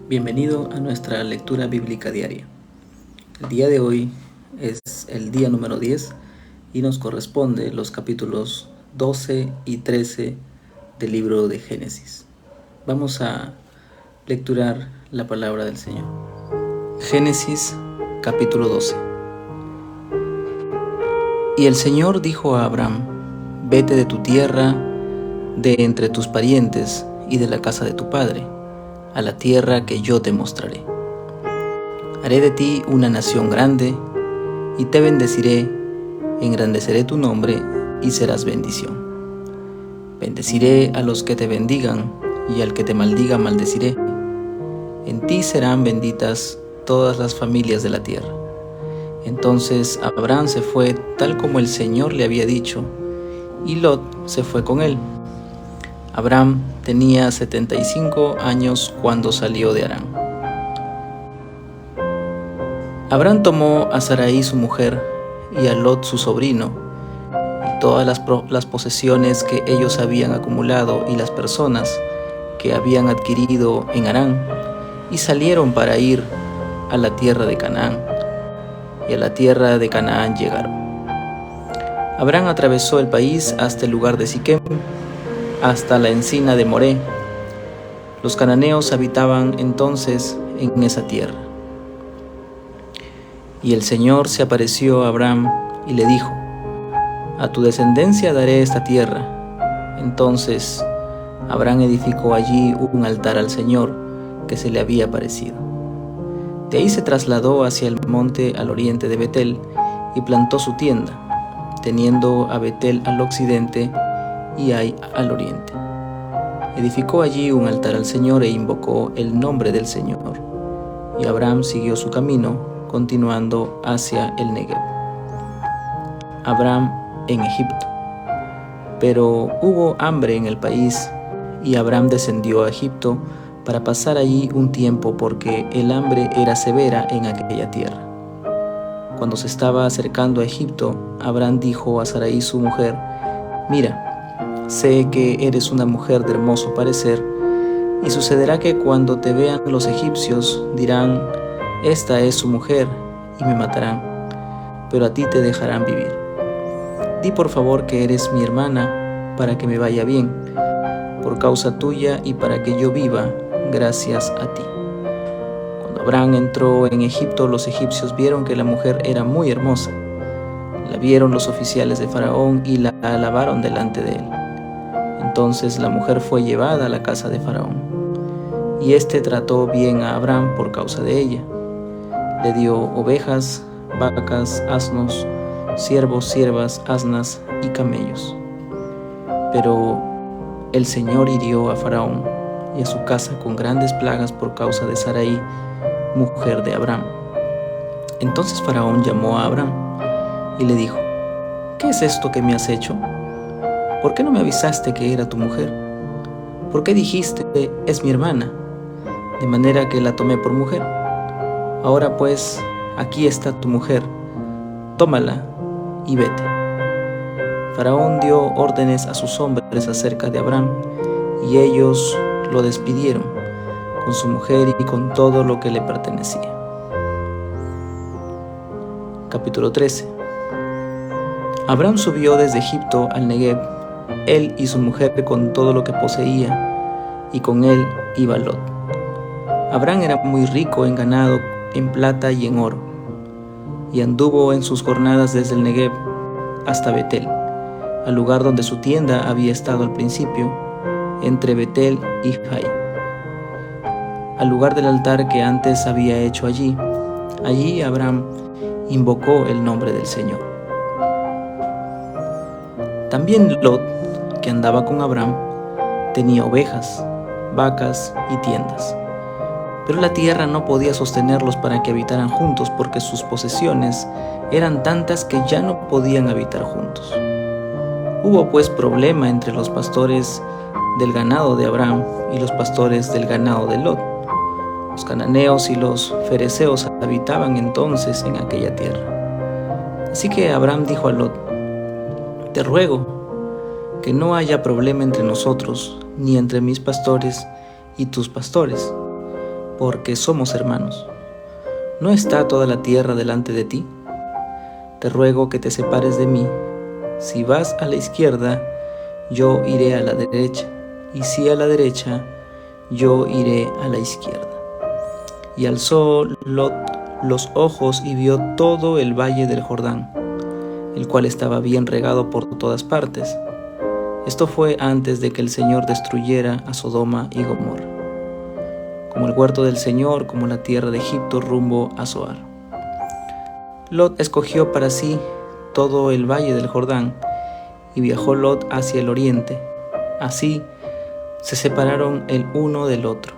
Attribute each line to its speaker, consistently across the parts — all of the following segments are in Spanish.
Speaker 1: Bienvenido a nuestra lectura bíblica diaria. El día de hoy es el día número 10 y nos corresponde los capítulos 12 y 13 del libro de Génesis. Vamos a lecturar la palabra del Señor. Génesis capítulo 12. Y el Señor dijo a Abraham: vete de tu tierra, de entre tus parientes y de la casa de tu padre, a la tierra que yo te mostraré. Haré de ti una nación grande, y te bendeciré, engrandeceré tu nombre, y serás bendición. Bendeciré a los que te bendigan, y al que te maldiga maldeciré. En ti serán benditas todas las familias de la tierra. Entonces Abraham se fue tal como el Señor le había dicho, y Lot se fue con él. Abraham tenía 75 años cuando salió de Harán. Abraham tomó a Sarai su mujer y a Lot su sobrino, y todas las posesiones que ellos habían acumulado y las personas que habían adquirido en Harán, y salieron para ir a la tierra de Canaán. Y a la tierra de Canaán llegaron. Abraham atravesó el país hasta el lugar de Siquem, hasta la encina de Moré. Los cananeos habitaban entonces en esa tierra. Y el Señor se apareció a Abraham y le dijo: a tu descendencia daré esta tierra. Entonces Abraham edificó allí un altar al Señor que se le había aparecido. De ahí se trasladó hacia el monte al oriente de Betel y plantó su tienda, teniendo a Betel al occidente y Ai al oriente. Edificó allí un altar al Señor e invocó el nombre del Señor. Y Abraham siguió su camino, continuando hacia el Negev. Abraham en Egipto. Pero hubo hambre en el país, y Abraham descendió a Egipto para pasar allí un tiempo, porque el hambre era severa en aquella tierra. Cuando se estaba acercando a Egipto, Abraham dijo a Sarai su mujer: mira, sé que eres una mujer de hermoso parecer, y sucederá que cuando te vean los egipcios dirán: esta es su mujer, y me matarán, pero a ti te dejarán vivir. Di por favor que eres mi hermana, para que me vaya bien, por causa tuya y para que yo viva gracias a ti. Cuando Abraham entró en Egipto, los egipcios vieron que la mujer era muy hermosa. La vieron los oficiales de Faraón y la alabaron delante de él. Entonces la mujer fue llevada a la casa de Faraón, y éste trató bien a Abraham por causa de ella. Le dio ovejas, vacas, asnos, siervos, siervas, asnas y camellos. Pero el Señor hirió a Faraón y a su casa con grandes plagas por causa de Sarai, mujer de Abraham. Entonces Faraón llamó a Abraham y le dijo: ¿qué es esto que me has hecho? ¿Por qué no me avisaste que era tu mujer? ¿Por qué dijiste: es mi hermana? De manera que la tomé por mujer. Ahora pues, aquí está tu mujer, tómala y vete. Faraón dio órdenes a sus hombres acerca de Abraham, y ellos lo despidieron, con su mujer y con todo lo que le pertenecía. Capítulo 13. Abraham subió desde Egipto al Negev, él y su mujer con todo lo que poseía, y con él iba Lot. Abraham era muy rico en ganado, en plata y en oro, y anduvo en sus jornadas desde el Negev hasta Betel, al lugar donde su tienda había estado al principio, entre Betel y Ai, al lugar del altar que antes había hecho allí. Allí Abraham invocó el nombre del Señor. También Lot, que andaba con Abraham, tenía ovejas, vacas y tiendas. Pero la tierra no podía sostenerlos para que habitaran juntos, porque sus posesiones eran tantas que ya no podían habitar juntos. Hubo pues problema entre los pastores del ganado de Abraham y los pastores del ganado de Lot. Los cananeos y los fereceos habitaban entonces en aquella tierra. Así que Abraham dijo a Lot: te ruego que no haya problema entre nosotros, ni entre mis pastores y tus pastores. porque somos hermanos. ¿No está toda la tierra delante de ti? Te ruego que te separes de mí. Si vas a la izquierda, yo iré a la derecha, y si a la derecha, yo iré a la izquierda. Y alzó Lot los ojos y vio todo el valle del Jordán, el cual estaba bien regado por todas partes. Esto fue antes de que el Señor destruyera a Sodoma y Gomorra, como el huerto del Señor, como la tierra de Egipto rumbo a Zoar. Lot escogió para sí todo el valle del Jordán, y viajó Lot hacia el oriente. Así se separaron el uno del otro.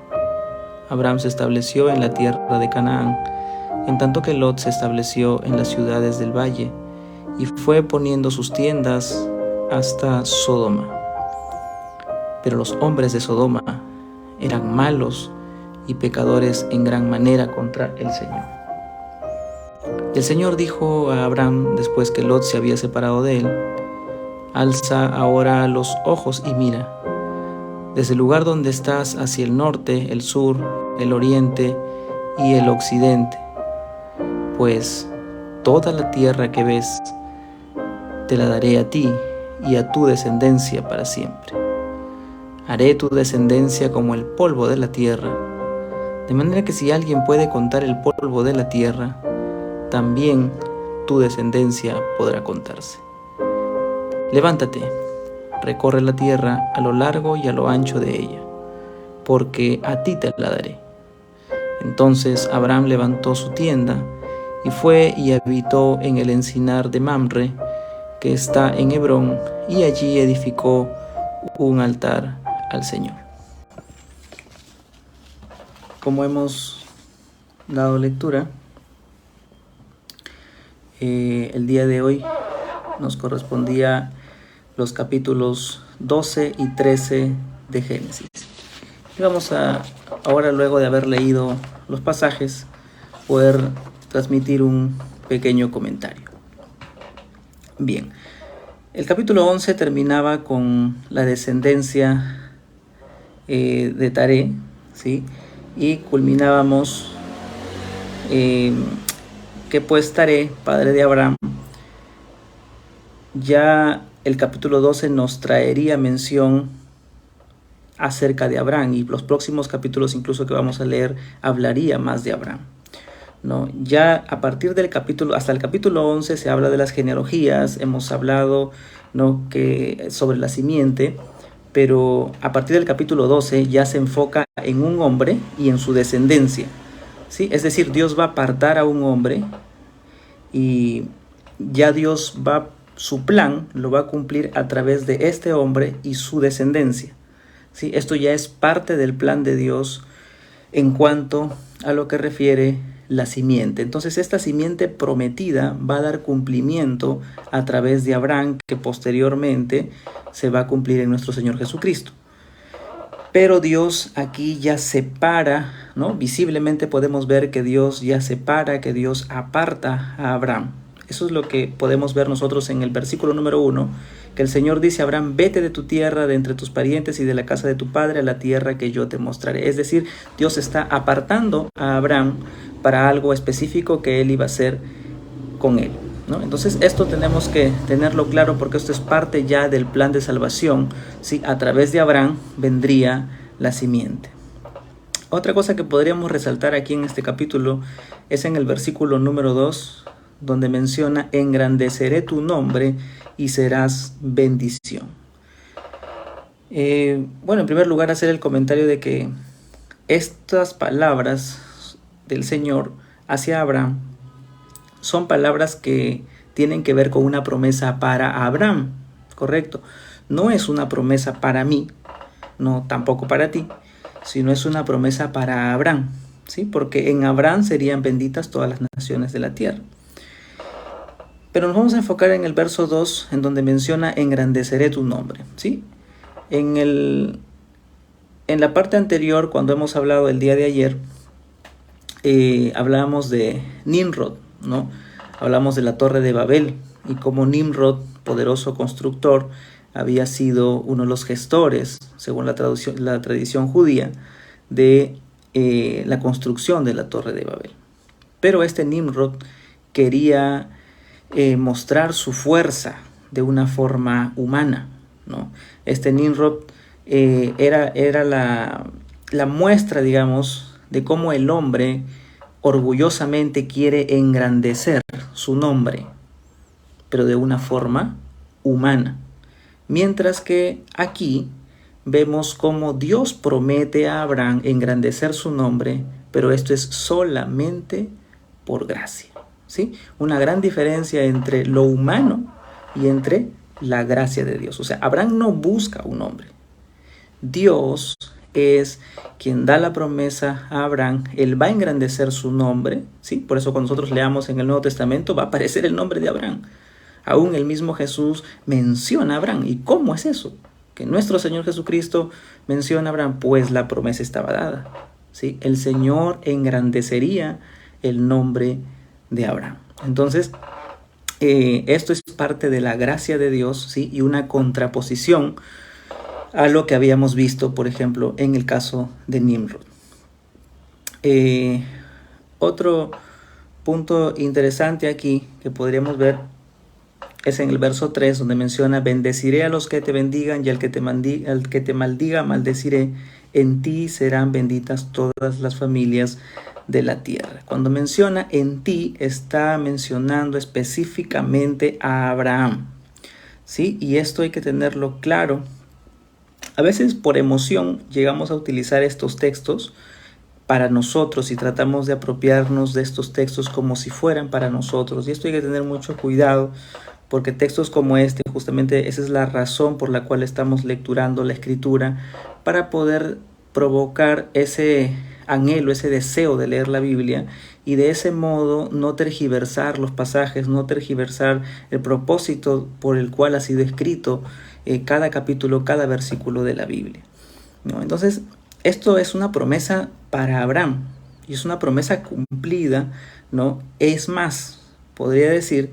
Speaker 1: Abraham se estableció en la tierra de Canaán, en tanto que Lot se estableció en las ciudades del valle, y fue poniendo sus tiendas hasta Sodoma. Pero los hombres de Sodoma eran malos y pecadores en gran manera contra el Señor. Y el Señor dijo a Abraham, después que Lot se había separado de él: alza ahora los ojos y mira, desde el lugar donde estás hacia el norte, el sur, el oriente y el occidente, pues toda la tierra que ves te la daré a ti y a tu descendencia para siempre. Haré tu descendencia como el polvo de la tierra, de manera que si alguien puede contar el polvo de la tierra, también tu descendencia podrá contarse. Levántate, recorre la tierra a lo largo y a lo ancho de ella, porque a ti te la daré. Entonces Abraham levantó su tienda y fue y habitó en el encinar de Mamre, que está en Hebrón, y allí edificó un altar al Señor. Como hemos dado lectura, el día de hoy nos correspondía los capítulos 12 y 13 de Génesis. Y vamos a, ahora, luego de haber leído los pasajes, poder transmitir un pequeño comentario. Bien, el capítulo 11 terminaba con la descendencia de Taré, ¿sí? Y culminábamos que pues Taré, padre de Abraham, ya el capítulo 12 nos traería mención acerca de Abraham, y los próximos capítulos incluso que vamos a leer hablaría más de Abraham, ¿no? Ya a partir del capítulo, hasta el capítulo 11 se habla de las genealogías, hemos hablado, ¿no?, que sobre la simiente, pero a partir del capítulo 12 ya se enfoca en un hombre y en su descendencia, ¿sí? Es decir, Dios va a apartar a un hombre y ya Dios su plan lo va a cumplir a través de este hombre y su descendencia, ¿sí? Esto ya es parte del plan de Dios en cuanto a lo que refiere la simiente. Entonces esta simiente prometida va a dar cumplimiento a través de Abraham, que posteriormente se va a cumplir en nuestro Señor Jesucristo. Pero Dios aquí ya separa, ¿no? Visiblemente podemos ver que Dios ya separa, que Dios aparta a Abraham. Eso es lo que podemos ver nosotros en el versículo número 1, que el Señor dice a Abraham: vete de tu tierra, de entre tus parientes y de la casa de tu padre, a la tierra que yo te mostraré. Es decir, Dios está apartando a Abraham para algo específico que él iba a hacer con él, ¿no? Entonces esto tenemos que tenerlo claro, porque esto es parte ya del plan de salvación, ¿sí? A través de Abraham vendría la simiente. Otra cosa que podríamos resaltar aquí en este capítulo es en el versículo número 2, donde menciona: engrandeceré tu nombre y serás bendición. Bueno, en primer lugar, hacer el comentario de que estas palabras del Señor hacia Abraham son palabras que tienen que ver con una promesa para Abraham, ¿correcto? No es una promesa para mí, no tampoco para ti, sino es una promesa para Abraham, ¿sí? Porque en Abraham serían benditas todas las naciones de la tierra. Pero nos vamos a enfocar en el verso 2, en donde menciona: engrandeceré tu nombre, ¿sí? En la parte anterior, cuando hemos hablado el día de ayer, hablábamos de Nimrod, ¿no? Hablamos de la Torre de Babel y cómo Nimrod, poderoso constructor, había sido uno de los gestores, según la tradición judía, de la construcción de la Torre de Babel. Pero este Nimrod quería mostrar su fuerza de una forma humana, ¿no? Este Nimrod era la muestra, digamos, de cómo el hombre orgullosamente quiere engrandecer su nombre, pero de una forma humana. Mientras que aquí vemos cómo Dios promete a Abraham engrandecer su nombre, pero esto es solamente por gracia, ¿sí? Una gran diferencia entre lo humano y entre la gracia de Dios. O sea, Abraham no busca un nombre. Dios es quien da la promesa a Abraham. Él va a engrandecer su nombre, ¿sí? Por eso cuando nosotros leamos en el Nuevo Testamento va a aparecer el nombre de Abraham. Aún el mismo Jesús menciona a Abraham. ¿Y cómo es eso? Que nuestro Señor Jesucristo menciona a Abraham, pues la promesa estaba dada, ¿sí? El Señor engrandecería el nombre de Abraham. Entonces, esto es parte de la gracia de Dios, ¿sí? Y una contraposición a lo que habíamos visto, por ejemplo, en el caso de Nimrod. Otro punto interesante aquí que podríamos ver es en el verso 3, donde menciona: bendeciré a los que te bendigan y al que te maldiga, maldeciré. En ti serán benditas todas las familias de la tierra. Cuando menciona en ti, está mencionando específicamente a Abraham, ¿sí? Y esto hay que tenerlo claro. A veces por emoción llegamos a utilizar estos textos para nosotros y tratamos de apropiarnos de estos textos como si fueran para nosotros. Y esto hay que tener mucho cuidado, porque textos como este, justamente esa es la razón por la cual estamos lecturando la Escritura, para poder provocar ese anhelo, ese deseo de leer la Biblia, y de ese modo no tergiversar los pasajes, no tergiversar el propósito por el cual ha sido escrito cada capítulo, cada versículo de la Biblia, ¿no? Entonces, esto es una promesa para Abraham y es una promesa cumplida, ¿no? Es más, podría decir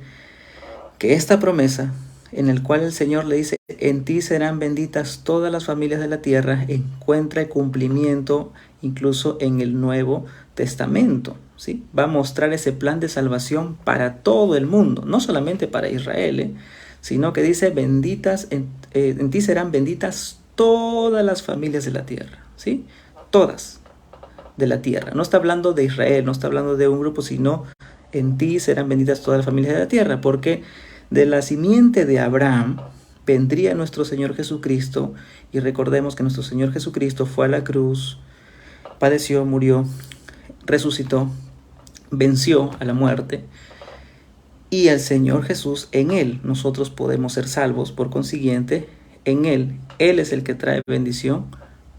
Speaker 1: que esta promesa, en el cual el Señor le dice: en ti serán benditas todas las familias de la tierra, encuentra cumplimiento incluso en el Nuevo Testamento, ¿sí? Va a mostrar ese plan de salvación para todo el mundo, no solamente para Israel, sino que dice: en ti serán benditas todas las familias de la tierra, ¿sí? Todas de la tierra. No está hablando de Israel, no está hablando de un grupo, sino en ti serán benditas todas las familias de la tierra, porque de la simiente de Abraham vendría nuestro Señor Jesucristo. Y recordemos que nuestro Señor Jesucristo fue a la cruz, padeció, murió, resucitó, venció a la muerte. Y el Señor Jesús, en Él nosotros podemos ser salvos. Por consiguiente, en Él es el que trae bendición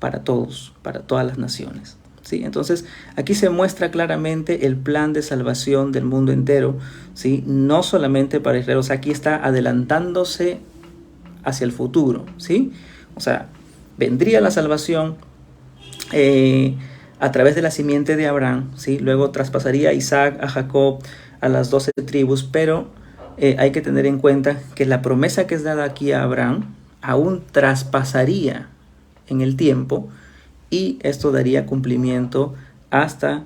Speaker 1: para todos, para todas las naciones, ¿sí? Entonces, aquí se muestra claramente el plan de salvación del mundo entero, ¿sí? No solamente para Israel. O sea, aquí está adelantándose hacia el futuro, ¿sí? O sea, vendría la salvación a través de la simiente de Abraham, ¿sí? Luego traspasaría a Isaac, a Jacob, a las 12 tribus, pero hay que tener en cuenta que la promesa que es dada aquí a Abraham aún traspasaría en el tiempo, y esto daría cumplimiento hasta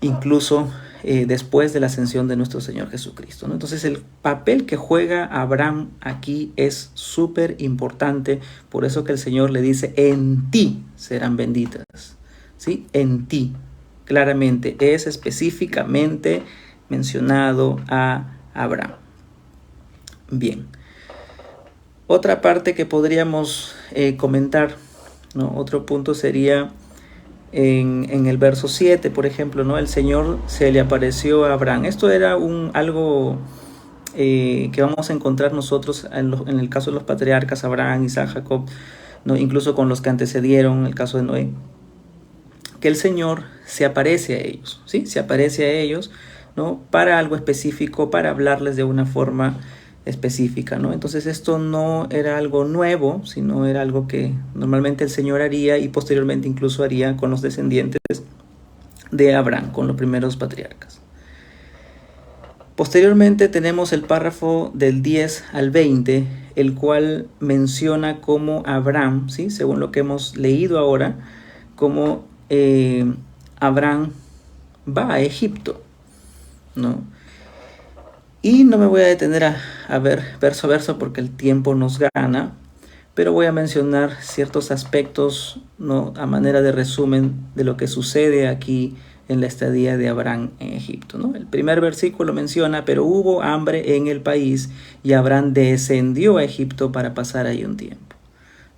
Speaker 1: incluso después de la ascensión de nuestro Señor Jesucristo, ¿no? Entonces, el papel que juega Abraham aquí es súper importante. Por eso que el Señor le dice: en ti serán benditas, ¿sí? En ti, claramente, es específicamente mencionado a Abraham. Bien. Otra parte que podríamos comentar, ¿no? Otro punto sería en el verso 7, por ejemplo, ¿no? El Señor se le apareció a Abraham. Esto era algo que vamos a encontrar nosotros en el caso de los patriarcas, Abraham, Isaac, Jacob, ¿no? Incluso con los que antecedieron, el caso de Noé, que el Señor se aparece a ellos, ¿sí? Se aparece a ellos, ¿no? Para algo específico, para hablarles de una forma específica, ¿no? Entonces, esto no era algo nuevo, sino era algo que normalmente el Señor haría, y posteriormente incluso haría con los descendientes de Abraham, con los primeros patriarcas. Posteriormente tenemos el párrafo del 10 al 20, el cual menciona cómo Abraham, ¿sí? Según lo que hemos leído ahora, cómo Abraham va a Egipto, ¿no? Y no me voy a detener a ver verso a verso porque el tiempo nos gana, pero voy a mencionar ciertos aspectos, ¿no?, a manera de resumen de lo que sucede aquí en la estadía de Abraham en Egipto, ¿no? El primer versículo menciona: pero hubo hambre en el país y Abraham descendió a Egipto para pasar ahí un tiempo.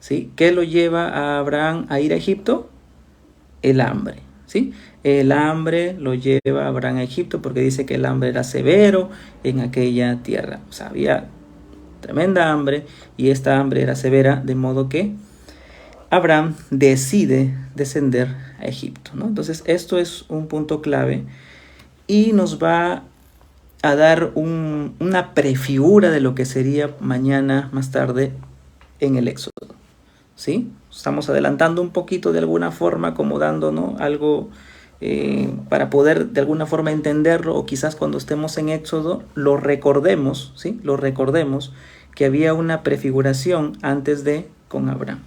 Speaker 1: ¿Sí? ¿Qué lo lleva a Abraham a ir a Egipto? El hambre. ¿Sí? El hambre lo lleva a Abraham a Egipto porque dice que el hambre era severo en aquella tierra. O sea, había tremenda hambre y esta hambre era severa, de modo que Abraham decide descender a Egipto, ¿no? Entonces esto es un punto clave y nos va a dar una prefigura de lo que sería mañana más tarde en el Éxodo, ¿sí? Estamos adelantando un poquito de alguna forma, como dando, ¿no?, algo para poder de alguna forma entenderlo, o quizás cuando estemos en Éxodo lo recordemos, ¿sí? Lo recordemos que había una prefiguración antes de con Abraham.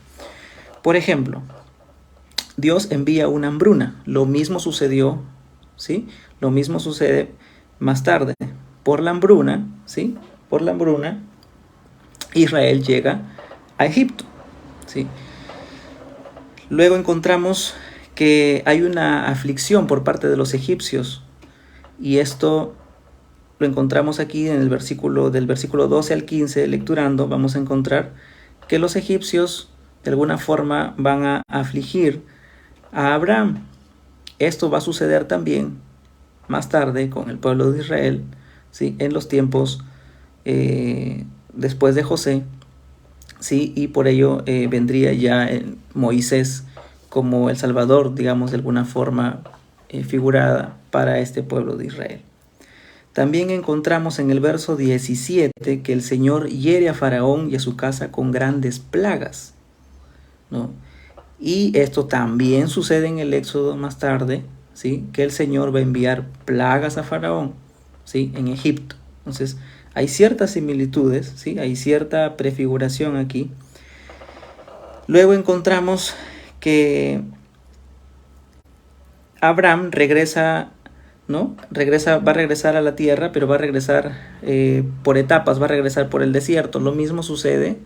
Speaker 1: Por ejemplo, Dios envía una hambruna. Lo mismo sucedió, ¿sí? Lo mismo sucede más tarde. Por la hambruna, ¿sí? Por la hambruna, Israel llega a Egipto, ¿sí? Luego encontramos que hay una aflicción por parte de los egipcios, y esto lo encontramos aquí en el versículo, del versículo 12 al 15, lecturando, vamos a encontrar que los egipcios de alguna forma van a afligir a Abraham. Esto va a suceder también más tarde con el pueblo de Israel, ¿sí?, en los tiempos después de José, ¿sí? Y por ello vendría ya Moisés como el Salvador, digamos, de alguna forma figurada para este pueblo de Israel. También encontramos en el verso 17 que el Señor hiere a Faraón y a su casa con grandes plagas, ¿no? Y esto también sucede en el Éxodo más tarde, ¿sí?, que el Señor va a enviar plagas a Faraón, ¿sí?, en Egipto. Entonces hay ciertas similitudes, ¿sí?, hay cierta prefiguración aquí. Luego encontramos que Abraham regresa, ¿no? Va a regresar a la tierra, pero va a regresar por etapas, va a regresar por el desierto. Lo mismo sucede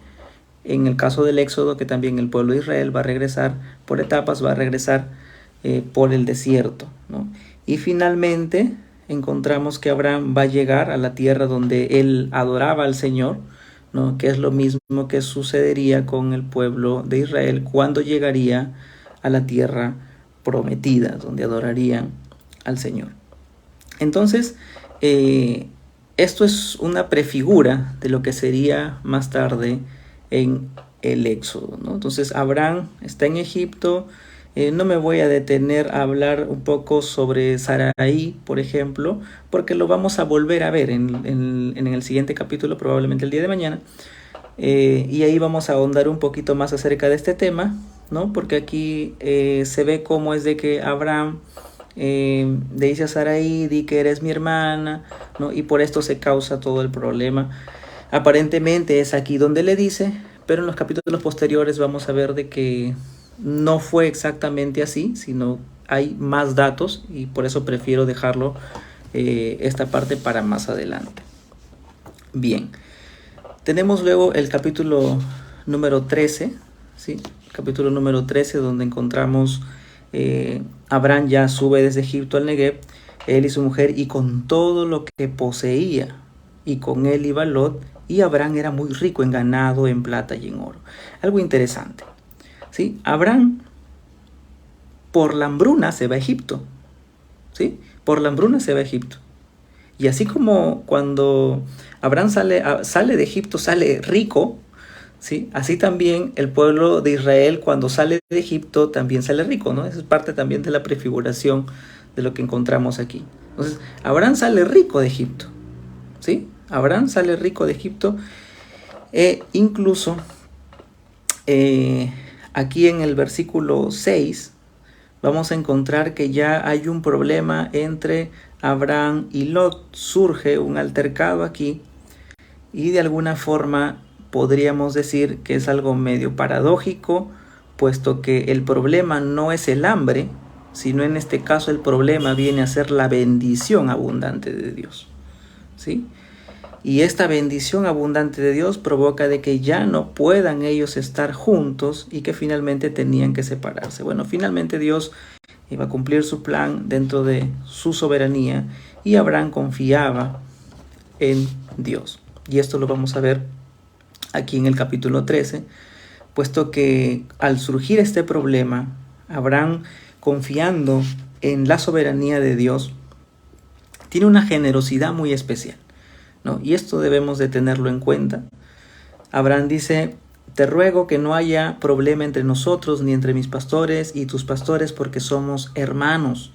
Speaker 1: en el caso del Éxodo, que también el pueblo de Israel va a regresar por etapas, va a regresar por el desierto, ¿no? Y finalmente encontramos que Abraham va a llegar a la tierra donde él adoraba al Señor, ¿no?, que es lo mismo que sucedería con el pueblo de Israel cuando llegaría a la tierra prometida, donde adorarían al Señor. Entonces, esto es una prefigura de lo que sería más tarde en el Éxodo, ¿no? Entonces, Abraham está en Egipto. No me voy a detener a hablar un poco sobre Sarai, por ejemplo, porque lo vamos a volver a ver en el siguiente capítulo, probablemente el día de mañana. Y ahí vamos a ahondar un poquito más acerca de este tema, ¿no? Porque aquí se ve cómo es de que Abraham le dice a Sarai: di que eres mi hermana, ¿no? Y por esto se causa todo el problema. Aparentemente es aquí donde le dice, pero en los capítulos posteriores vamos a ver de que no fue exactamente así, sino hay más datos, y por eso prefiero dejarlo esta parte para más adelante. Bien, tenemos luego el capítulo número 13, ¿sí? Capítulo número 13, donde encontramos Abraham ya sube desde Egipto al Negev, él y su mujer, y con todo lo que poseía, y con él iba Lot, y Abraham era muy rico en ganado, en plata y en oro. Algo interesante, ¿sí? Abraham por la hambruna se va a Egipto, ¿sí? Por la hambruna se va a Egipto. Y así como cuando Abraham sale de Egipto, sale rico, ¿sí?, así también el pueblo de Israel cuando sale de Egipto también sale rico, ¿no? Eso es parte también de la prefiguración de lo que encontramos aquí. Entonces, Abraham sale rico de Egipto, ¿sí? Abraham sale rico de Egipto. Incluso aquí en el versículo 6 vamos a encontrar que ya hay un problema entre Abraham y Lot. Surge un altercado aquí, y de alguna forma podríamos decir que es algo medio paradójico, puesto que el problema no es el hambre, sino en este caso el problema viene a ser la bendición abundante de Dios, ¿sí? Y esta bendición abundante de Dios provoca de que ya no puedan ellos estar juntos y que finalmente tenían que separarse. Bueno, finalmente Dios iba a cumplir su plan dentro de su soberanía y Abraham confiaba en Dios. Y esto lo vamos a ver aquí en el capítulo 13, puesto que al surgir este problema, Abraham, confiando en la soberanía de Dios, tiene una generosidad muy especial, ¿no? Y esto debemos de tenerlo en cuenta. Abraham dice: te ruego que no haya problema entre nosotros ni entre mis pastores y tus pastores, porque somos hermanos.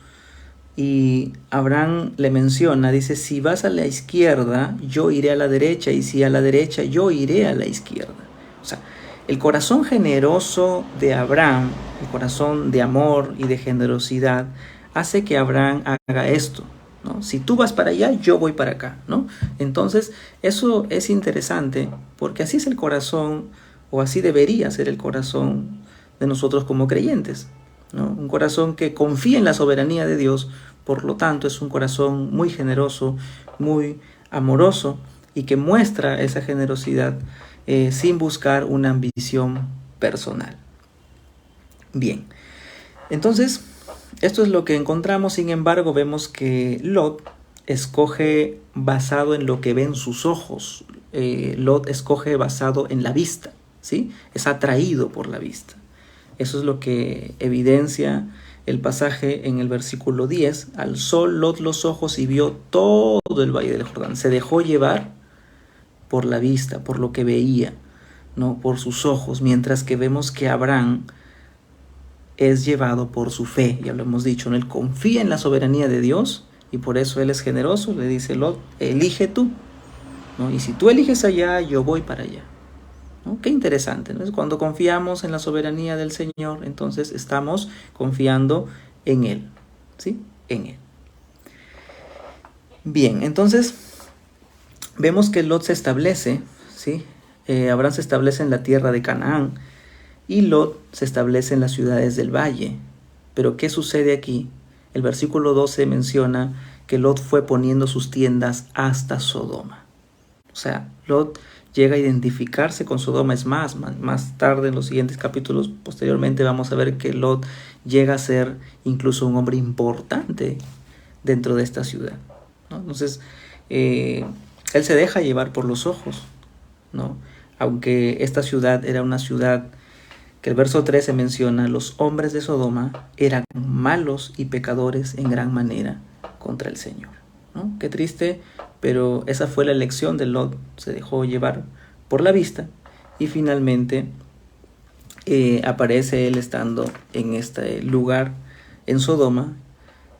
Speaker 1: Y Abraham le menciona, dice: si vas a la izquierda, yo iré a la derecha, y si a la derecha, yo iré a la izquierda. O sea, el corazón generoso de Abraham, el corazón de amor y de generosidad, hace que Abraham haga esto, ¿no? Si tú vas para allá, yo voy para acá, ¿no? Entonces, eso es interesante, porque así es el corazón, o así debería ser el corazón de nosotros como creyentes, ¿no? Un corazón que confía en la soberanía de Dios, por lo tanto es un corazón muy generoso, muy amoroso, y que muestra esa generosidad sin buscar una ambición personal. Bien, entonces esto es lo que encontramos. Sin embargo, vemos que Lot escoge basado en lo que ven sus ojos. Lot escoge basado en la vista, ¿sí? Es atraído por la vista. Eso es lo que evidencia el pasaje en el versículo 10. Alzó Lot los ojos y vio todo el valle del Jordán. Se dejó llevar por la vista, por lo que veía, no por sus ojos, mientras que vemos que Abraham es llevado por su fe. Ya lo hemos dicho, ¿no? Él confía en la soberanía de Dios y por eso él es generoso. Le dice Lot: elige tú, ¿no? Y si tú eliges allá, yo voy para allá, ¿no? Qué interesante, ¿no? Cuando confiamos en la soberanía del Señor, entonces estamos confiando en Él, ¿sí? En Él. Bien, entonces vemos que Lot se establece, ¿sí? Abraham se establece en la tierra de Canaán y Lot se establece en las ciudades del valle. Pero ¿qué sucede aquí? El versículo 12 menciona que Lot fue poniendo sus tiendas hasta Sodoma. O sea, Lot llega a identificarse con Sodoma. Es más tarde en los siguientes capítulos, posteriormente vamos a ver que Lot llega a ser incluso un hombre importante dentro de esta ciudad, ¿no? Entonces, él se deja llevar por los ojos, ¿no? Aunque esta ciudad era una ciudad que el verso 13 menciona: los hombres de Sodoma eran malos y pecadores en gran manera contra el Señor, ¿no? Qué triste, pero esa fue la elección de Lot. Se dejó llevar por la vista y finalmente aparece él estando en este lugar, en Sodoma,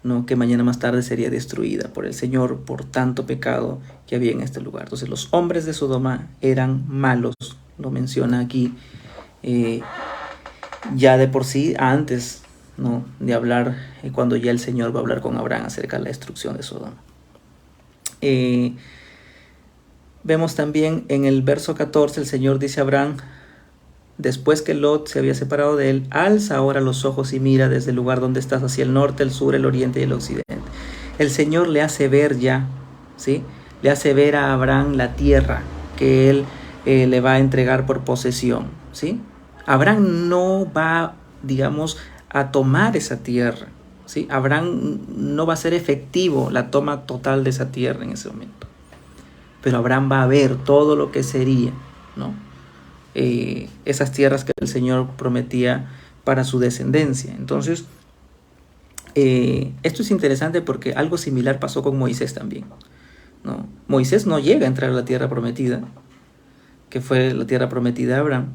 Speaker 1: ¿no? Que mañana más tarde sería destruida por el Señor por tanto pecado que había en este lugar. Entonces los hombres de Sodoma eran malos, lo menciona aquí ya de por sí, antes, ¿no?, de hablar, cuando ya el Señor va a hablar con Abraham acerca de la destrucción de Sodoma. Vemos también en el verso 14, el Señor dice a Abraham, después que Lot se había separado de él: alza ahora los ojos y mira desde el lugar donde estás hacia el norte, el sur, el oriente y el occidente. El Señor le hace ver ya, ¿sí? Le hace ver a Abraham la tierra que él le va a entregar por posesión, ¿sí? Abraham no va, digamos, a tomar esa tierra, ¿sí? Abraham no va a ser efectivo la toma total de esa tierra en ese momento. Pero Abraham va a ver todo lo que sería, ¿no?, esas tierras que el Señor prometía para su descendencia. Entonces, esto es interesante porque algo similar pasó con Moisés también, ¿no? Moisés no llega a entrar a la tierra prometida, que fue la tierra prometida a Abraham,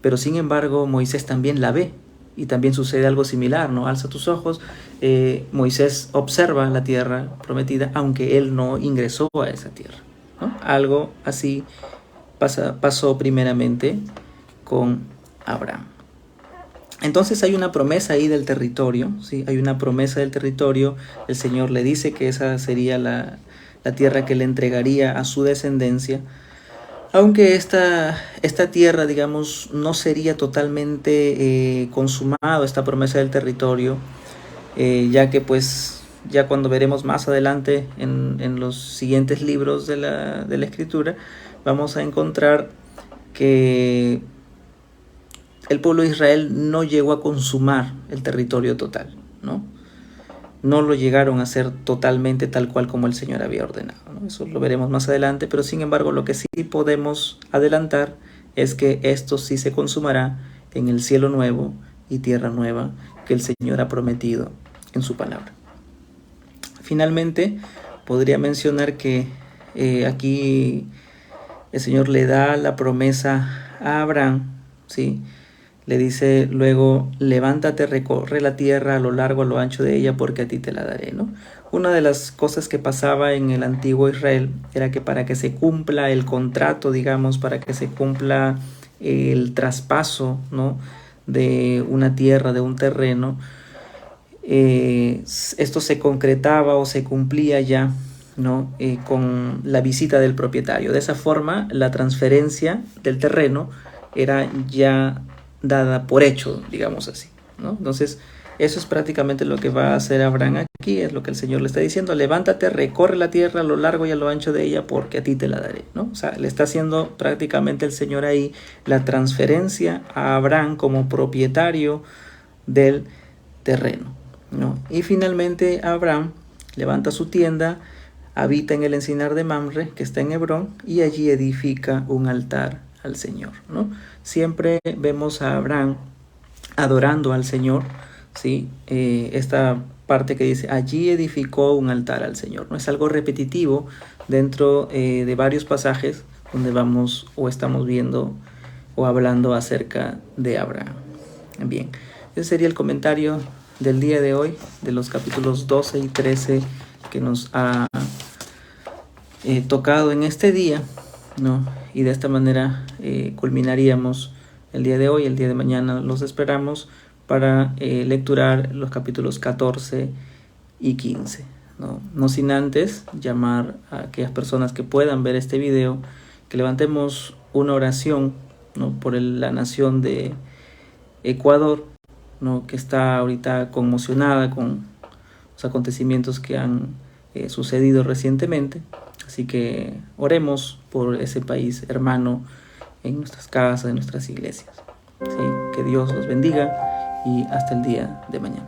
Speaker 1: pero sin embargo Moisés también la ve y también sucede algo similar, ¿no? Alza tus ojos, Moisés observa la tierra prometida, aunque él no ingresó a esa tierra, ¿no? Algo así pasó primeramente con Abraham. Entonces hay una promesa ahí del territorio, ¿sí? Hay una promesa del territorio. El Señor le dice que esa sería la tierra que le entregaría a su descendencia. Aunque esta tierra, digamos, no sería totalmente consumado, esta promesa del territorio, ya que pues ya cuando veremos más adelante en los siguientes libros de la Escritura, vamos a encontrar que el pueblo de Israel no llegó a consumar el territorio total, ¿no? No lo llegaron a hacer totalmente tal cual como el Señor había ordenado, ¿no? Eso lo veremos más adelante, pero sin embargo lo que sí podemos adelantar es que esto sí se consumará en el cielo nuevo y tierra nueva que el Señor ha prometido en su palabra. Finalmente, podría mencionar que aquí el Señor le da la promesa a Abraham, ¿sí? Le dice luego, levántate, recorre la tierra a lo largo, a lo ancho de ella, porque a ti te la daré, ¿no? Una de las cosas que pasaba en el antiguo Israel era que para que se cumpla el contrato, digamos, para que se cumpla el traspaso, ¿no?, de una tierra, de un terreno, esto se concretaba o se cumplía ya, ¿no?, con la visita del propietario. De esa forma, la transferencia del terreno era ya dada por hecho, digamos así, ¿no? Entonces, eso es prácticamente lo que va a hacer Abraham aquí, es lo que el Señor le está diciendo: levántate, recorre la tierra a lo largo y a lo ancho de ella, porque a ti te la daré, ¿no? O sea, le está haciendo prácticamente el Señor ahí la transferencia a Abraham como propietario del terreno, ¿no? Y finalmente Abraham levanta su tienda, habita en el encinar de Mamre, que está en Hebrón, y allí edifica un altar al Señor, ¿no? Siempre vemos a Abraham adorando al Señor, ¿sí? Esta parte que dice, allí edificó un altar al Señor, ¿no? Es algo repetitivo dentro de varios pasajes donde vamos o estamos viendo o hablando acerca de Abraham. Bien, ese sería el comentario del día de hoy, de los capítulos 12 y 13 que nos ha tocado en este día, ¿no? Y de esta manera culminaríamos el día de hoy. El día de mañana los esperamos para lecturar los capítulos 14 y 15, ¿no? No sin antes llamar a aquellas personas que puedan ver este video, que levantemos una oración, ¿no?, por la nación de Ecuador, ¿no?, que está ahorita conmocionada con los acontecimientos que han sucedido recientemente. Así que oremos por ese país hermano en nuestras casas, en nuestras iglesias. ¿Sí? Que Dios los bendiga y hasta el día de mañana.